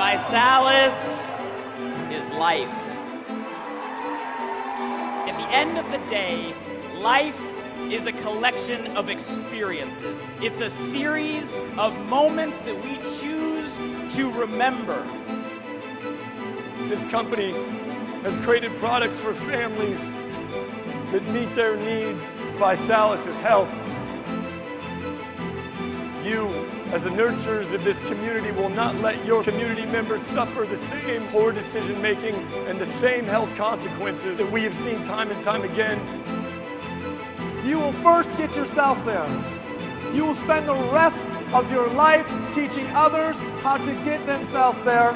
ViSalus is life. At the end of the day, life is a collection of experiences. It's a series of moments that we choose to remember. This company has created products for families that meet their needs. ViSalus is health. You, as the nurturers of this community, will not let your community members suffer the same poor decision making and the same health consequences that we have seen time and time again. You will first get yourself there. You will spend the rest of your life teaching others how to get themselves there.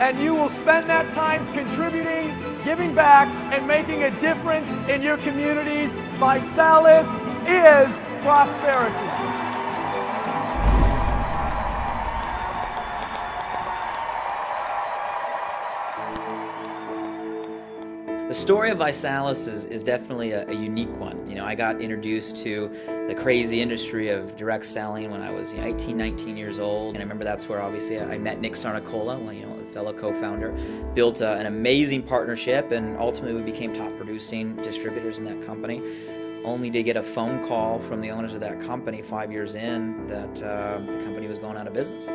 And you will spend that time contributing, giving back, and making a difference in your communities. ViSalus is prosperity. The story of ViSalus is definitely a unique one. You know, I got introduced to the crazy industry of direct selling when I was 18, 19 years old. And I remember that's where obviously I met Nick Sarnicola, a fellow co-founder, built an amazing partnership, and ultimately we became top producing distributors in that company. Only to get a phone call from the owners of that company 5 years in that the company was going out of business.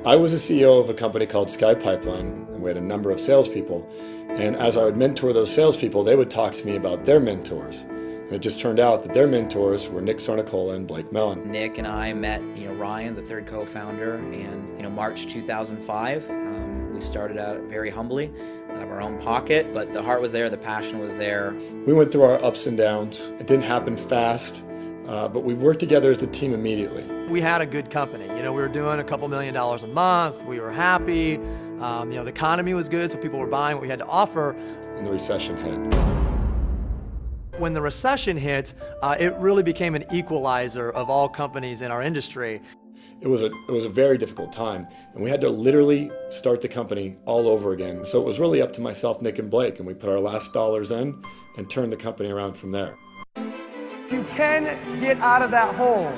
I was the CEO of a company called Sky Pipeline, and we had a number of salespeople. And as I would mentor those salespeople, they would talk to me about their mentors. And it just turned out that their mentors were Nick Sarnicola and Blake Mellon. Nick and I met, Ryan, the third co-founder, in March 2005. We started out very humbly, out of our own pocket, but the heart was there, the passion was there. We went through our ups and downs. It didn't happen fast, but we worked together as a team immediately. We had a good company. We were doing a couple $1 million a month. We were happy. The economy was good, so people were buying what we had to offer. And the recession hit. When the recession hit, it really became an equalizer of all companies in our industry. It was a very difficult time, and we had to literally start the company all over again. So it was really up to myself, Nick, and Blake, and we put our last dollars in and turned the company around from there. You can get out of that hole.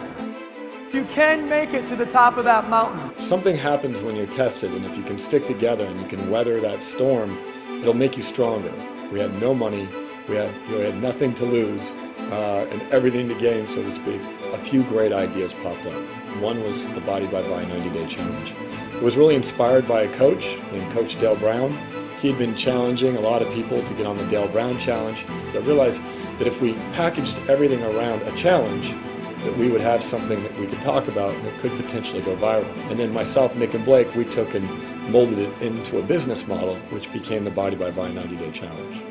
You can make it to the top of that mountain. Something happens when you're tested, and if you can stick together and you can weather that storm, it'll make you stronger. We had no money, we had nothing to lose, and everything to gain, so to speak. A few great ideas popped up. One was the Body by Vi 90-Day Challenge. It was really inspired by a coach named Coach Dale Brown. He had been challenging a lot of people to get on the Dale Brown Challenge. I realized that if we packaged everything around a challenge, that we would have something that we could talk about that could potentially go viral. And then myself, Nick, and Blake, we took and molded it into a business model, which became the Body by Vi 90-Day Challenge.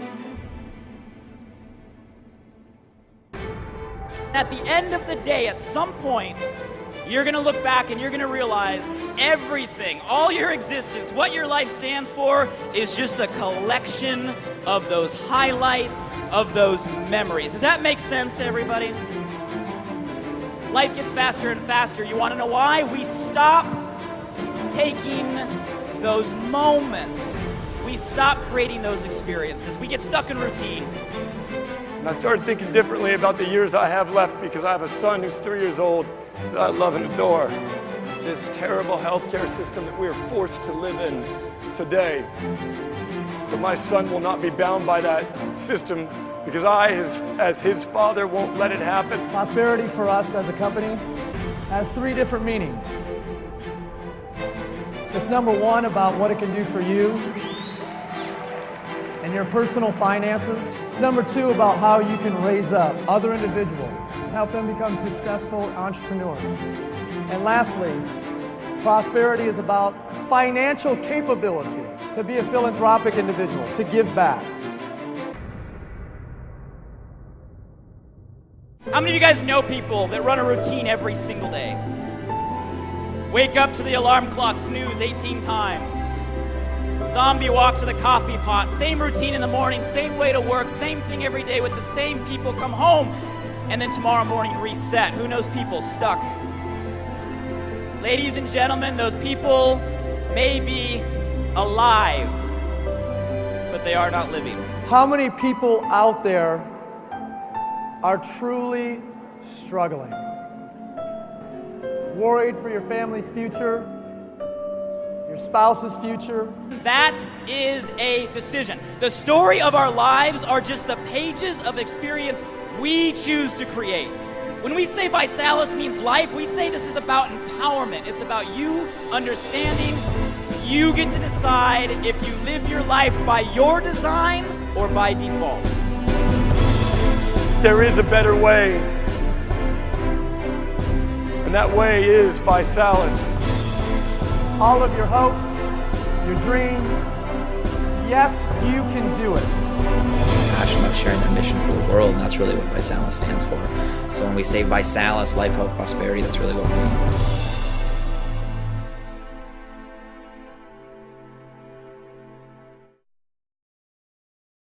At the end of the day, at some point, you're gonna look back and you're gonna realize everything, all your existence, what your life stands for is just a collection of those highlights, of those memories. Does that make sense to everybody? Life gets faster and faster. You wanna know why? We stop taking those moments. We stop creating those experiences. We get stuck in routine. And I started thinking differently about the years I have left because I have a son who's 3 years old that I love and adore. This terrible healthcare system that we are forced to live in today. But my son will not be bound by that system because I, as his father, won't let it happen. Prosperity for us as a company has 3 different meanings. It's number 1 about what it can do for you and your personal finances. It's number 2 about how you can raise up other individuals, help them become successful entrepreneurs. And lastly, prosperity is about financial capability to be a philanthropic individual, to give back. How many of you guys know people that run a routine every single day? Wake up to the alarm clock, snooze 18 times. Zombie walk to the coffee pot, same routine in the morning, same way to work, same thing every day with the same people, come home, and then tomorrow morning reset. Who knows people stuck? Ladies and gentlemen, those people may be alive, but they are not living. How many people out there are truly struggling? Worried for your family's future, your your spouse's future. That is a decision. The story of our lives are just the pages of experience we choose to create. When we say ViSalus means life, we say this is about empowerment. It's about you understanding. You get to decide if you live your life by your design or by default. There is a better way, and that way is ViSalus. All of your hopes, your dreams, yes, you can do it. Passionate about sharing that mission for the world, and that's really what ViSalus stands for. So when we say ViSalus, life, health, prosperity, that's really what we mean.